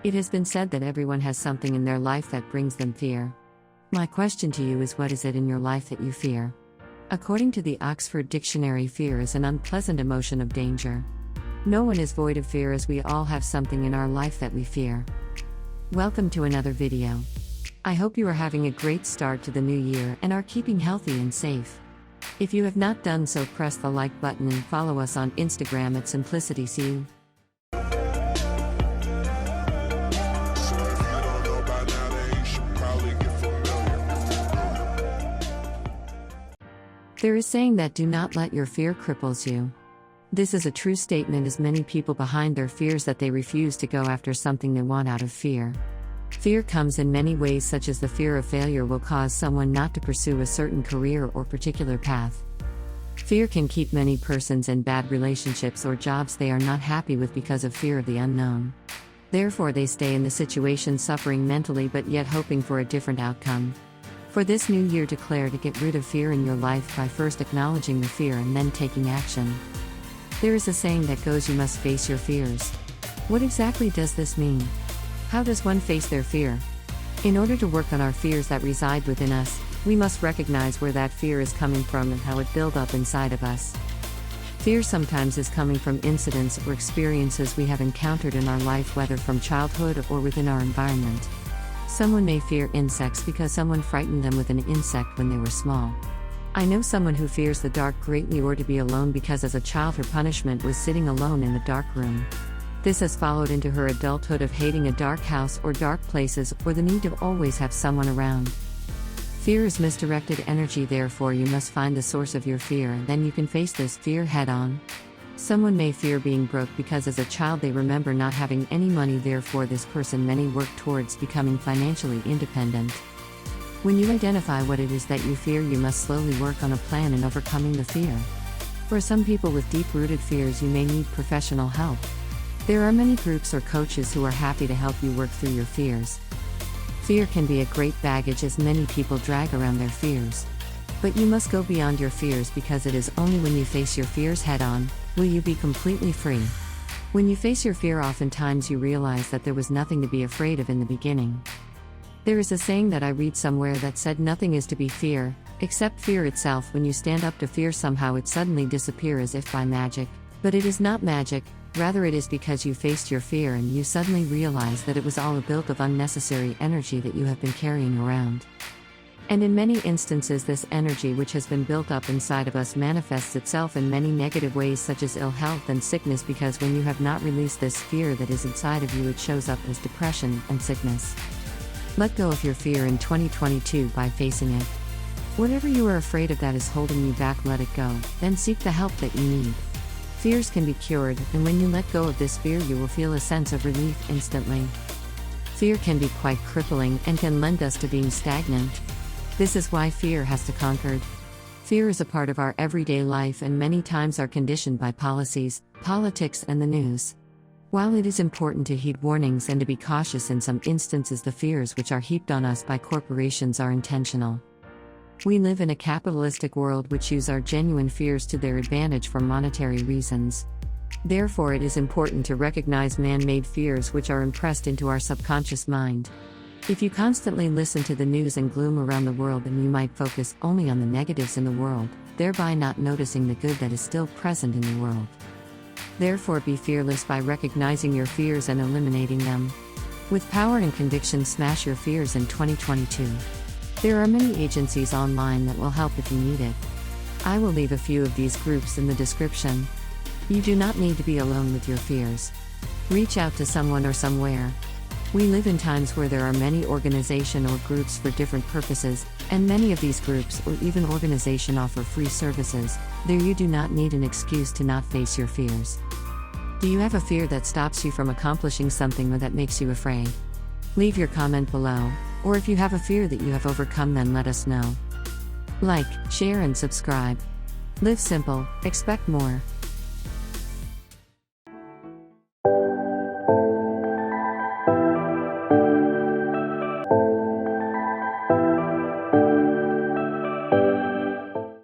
It has been said that everyone has something in their life that brings them fear. My question to you is, what is it in your life that you fear? According to the Oxford Dictionary, fear is an unpleasant emotion of danger. No one is void of fear, as we all have something in our life that we fear. Welcome to another video. I hope you are having a great start to the new year and are keeping healthy and safe. If you have not done so, press the like button and follow us on Instagram at SimplicityCU. There is saying that do not let your fear cripples you. This is a true statement, as many people behind their fears that they refuse to go after something they want out of fear. Fear comes in many ways, such as the fear of failure will cause someone not to pursue a certain career or particular path. Fear can keep many persons in bad relationships or jobs they are not happy with because of fear of the unknown. Therefore, they stay in the situation suffering mentally but yet hoping for a different outcome. For this new year, declare to get rid of fear in your life by first acknowledging the fear and then taking action. There is a saying that goes, you must face your fears. What exactly does this mean? How does one face their fear? In order to work on our fears that reside within us, we must recognize where that fear is coming from and how it built up inside of us. Fear sometimes is coming from incidents or experiences we have encountered in our life, whether from childhood or within our environment. Someone may fear insects because someone frightened them with an insect when they were small. I know someone who fears the dark greatly, or to be alone, because as a child her punishment was sitting alone in the dark room. This has followed into her adulthood of hating a dark house or dark places, or the need to always have someone around. Fear is misdirected energy, therefore you must find the source of your fear and then you can face this fear head on. Someone may fear being broke because as a child they remember not having any money, therefore this person many work towards becoming financially independent. When you identify what it is that you fear, you must slowly work on a plan in overcoming the fear. For some people with deep-rooted fears, you may need professional help. There are many groups or coaches who are happy to help you work through your fears. Fear can be a great baggage, as many people drag around their fears. But you must go beyond your fears, because it is only when you face your fears head-on will you be completely free. When you face your fear, oftentimes you realize that there was nothing to be afraid of in the beginning. There is a saying that I read somewhere that said, nothing is to be fear, except fear itself. When you stand up to fear, somehow it suddenly disappears as if by magic. But it is not magic, rather it is because you faced your fear and you suddenly realize that it was all a build of unnecessary energy that you have been carrying around. And in many instances, this energy which has been built up inside of us manifests itself in many negative ways, such as ill health and sickness, because when you have not released this fear that is inside of you, it shows up as depression and sickness. Let go of your fear in 2022 by facing it. Whatever you are afraid of that is holding you back, let it go, then seek the help that you need. Fears can be cured, and when you let go of this fear, you will feel a sense of relief instantly. Fear can be quite crippling and can lend us to being stagnant. This is why fear has to be conquered. Fear is a part of our everyday life and many times are conditioned by policies, politics, and the news. While it is important to heed warnings and to be cautious, in some instances the fears which are heaped on us by corporations are intentional. We live in a capitalistic world which use our genuine fears to their advantage for monetary reasons. Therefore, it is important to recognize man-made fears which are impressed into our subconscious mind. If you constantly listen to the news and gloom around the world, then you might focus only on the negatives in the world, thereby not noticing the good that is still present in the world. Therefore, be fearless by recognizing your fears and eliminating them. With power and conviction, smash your fears in 2022. There are many agencies online that will help if you need it. I will leave a few of these groups in the description. You do not need to be alone with your fears. Reach out to someone or somewhere. We live in times where there are many organizations or groups for different purposes, and many of these groups or even organizations offer free services. There you do not need an excuse to not face your fears. Do you have a fear that stops you from accomplishing something or that makes you afraid? Leave your comment below, or if you have a fear that you have overcome, then let us know. Like, share and subscribe. Live simple, expect more.